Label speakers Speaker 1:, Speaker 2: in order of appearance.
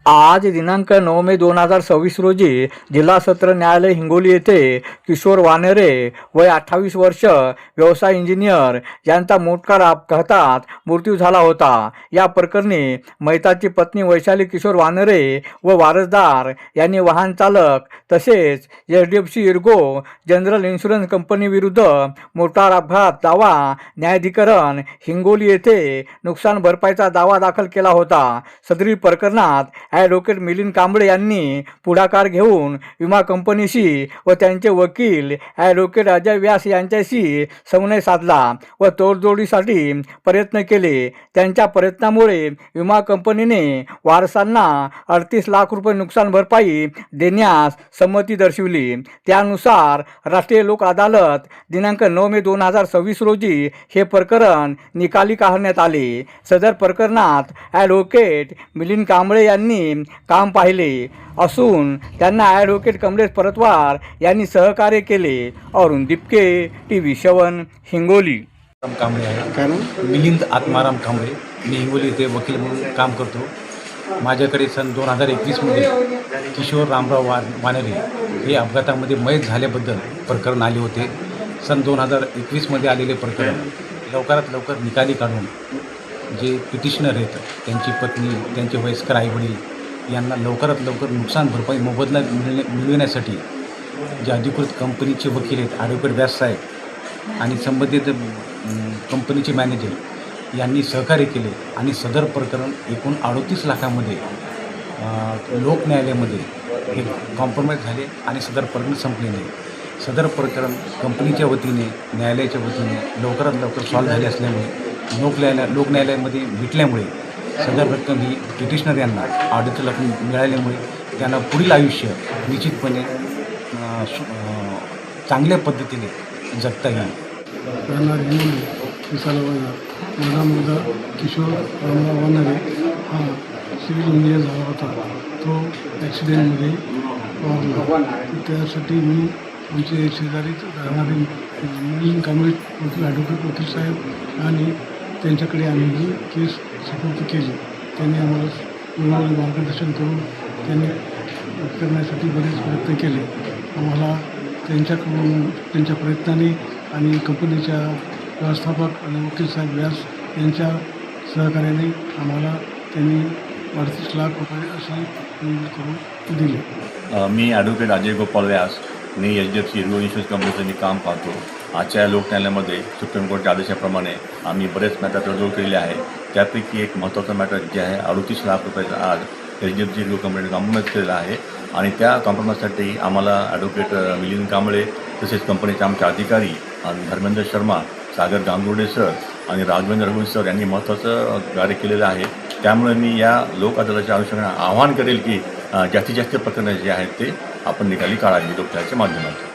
Speaker 1: आज दिनांक 9 मे 2026 रोजी जिल्हा सत्र न्यायालय हिंगोली येथे किशोर वानरे वय 28 वर्ष व्यवसाय इंजिनियर यांचा मोटार अपघातात मृत्यू झाला होता। या प्रकरणी मयताची पत्नी वैशाली किशोर वानरे व वारसदार यांनी वाहन चालक तसेच HDFC Ergo general insurance company विरुद्ध मोटार अपघात दावा न्यायाधिकरण हिंगोली येथे नुकसान भरपाईचा दावा दाखल केला होता। सदरील प्रकरणात ॲडव्होकेट मिलिंद कांबळे यांनी पुढाकार घेऊन विमा कंपनीशी व त्यांचे वकील ॲडव्होकेट अजय व्यास यांच्याशी समन्वय साधला व तोडजोडीसाठी प्रयत्न केले। त्यांच्या प्रयत्नामुळे विमा कंपनीने वारसांना 38 लाख रुपये नुकसान भरपाई देण्यास संमती दर्शविली। त्यानुसार राष्ट्रीय लोक अदालत दिनांक 9 मे 2026 रोजी हे प्रकरण निकाली काढण्यात आले। सदर प्रकरणात ॲडव्होकेट मिलिंद कांबळे यांनी काम पाहिले असून त्यांना ॲडव्होकेट कमलेश परतवार यांनी सहकार्य केले। अरुण दिपके, TV7 हिंगोली।
Speaker 2: कांबळे आहे, मिलिंद आत्माराम कांबळे। मी हिंगोली येथे वकील म्हणून काम करतो। माझ्याकडे सन 2021मध्ये किशोर रामराव वानरे हे अपघातामध्ये मयत झाल्याबद्दल प्रकरण आले होते। सन 2021मध्ये आलेले प्रकरण लवकरात लवकर निकाली काढून जे पिटिशनर आहेत त्यांची पत्नी, त्यांचे वयस्कर आईवडील यांना लवकरात लवकर नुकसान भरपाई मोबदला मिळविण्यासाठी जे अधिकृत कंपनीचे वकील आहेत ॲडव्होकेट व्यास साहेब आणि संबंधित कंपनीचे मॅनेजर यांनी सहकार्य केले आणि सदर प्रकरण एकूण 38 लाखामध्ये लोक न्यायालयामध्ये हे कॉम्प्रोमाइज झाले आणि सदर प्रकरण संपले नाही। सदर प्रकरण कंपनीच्या वतीने न्यायालयाच्या वतीने लवकरात लवकर सॉल्व्ह झाले असल्यामुळे लोक न्यायालयामध्ये भेटल्यामुळे सदर रक्कम ही पिटिशनर यांना 38 लाख मिळाल्यामुळे त्यांना पुढील आयुष्य निश्चितपणे चांगल्या पद्धतीने जगता येईल।
Speaker 3: माझा मुलगा किशोर रामराव वानरे हा सिव्हिल इंजिनियर झाला होता। तो ॲक्सिडेंटमध्ये वारला। त्यासाठी मी आमचे शेजारीच राहणारे मिलिंद कांबळे वकील ॲडव्होकेट वकील साहेब आणि त्यांच्याकडे आम्ही ही केस सुपूर्द केली। त्यांनी आम्हाला वेळोवेळी मार्गदर्शन करून त्यांनी करण्यासाठी बरेच प्रयत्न केले। आम्हाला त्यांच्याकडून त्यांच्या प्रयत्नाने आणि कंपनीच्या व्यवस्थापक आणि वकील साहेब व्यास यांच्या सहकार्याने आम्हाला त्यांनी 38 लाख रुपये असे मंजूर करून दिले।
Speaker 4: मी ॲडव्होकेट अजय गोपाल व्यास, मी HDFC इर्गो इन्शुरन्स कंपनीचं मी काम पाहतो। आजच्या लोक न्यायालयामध्ये सुप्रीम कोर्टच्या आदेशाप्रमाणे आम्ही बरेच मॅटर तडजोड केलेले आहे। त्यापैकी एक महत्त्वाचा मॅटर जे आहे 38 लाख रुपयाचा आज HDFC इर्गो कंपनीने कॉम्प्रोमाइज केलेला आहे आणि त्या कॉम्प्रोमाइजसाठी आम्हाला ॲडव्होकेट मिलिंद कांबळे तसेच कंपनीचे आमचे अधिकारी आणि धर्मेंद्र शर्मा, सागर गांगुर्डे सर आणि राघवेंद्र रघुवंशी सर यांनी महत्त्वाचं कार्य केलेलं आहे। त्यामुळे मी या लोक अदालतच्या अनुषंगाने आवाहन करेल की जास्तीत जास्त प्रकरणं जे आहेत ते आपण निकाली काढावी लोकशाहीच्या माध्यमातून।